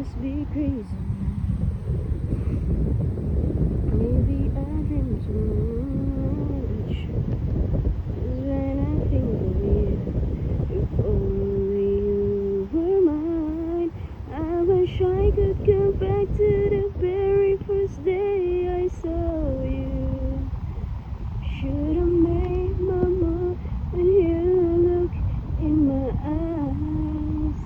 must be crazy. Maybe I dream too much. 'Cause when I think of you, if only you were mine, I wish I could go back to the very first day I saw you. Should have made my move when you look in my eyes.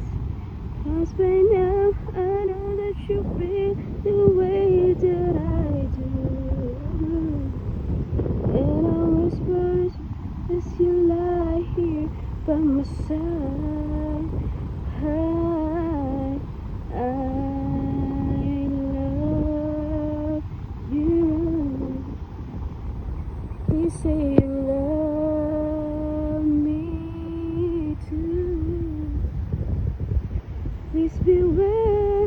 'Cause by now I know that you feel the way that I do. And I whisper as you lie here by my side. I love you. You say you love me too. Please beware,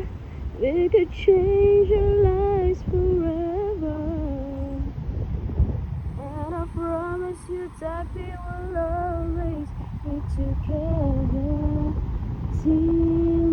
we could change our lives forever. And I promise you that we will always be together till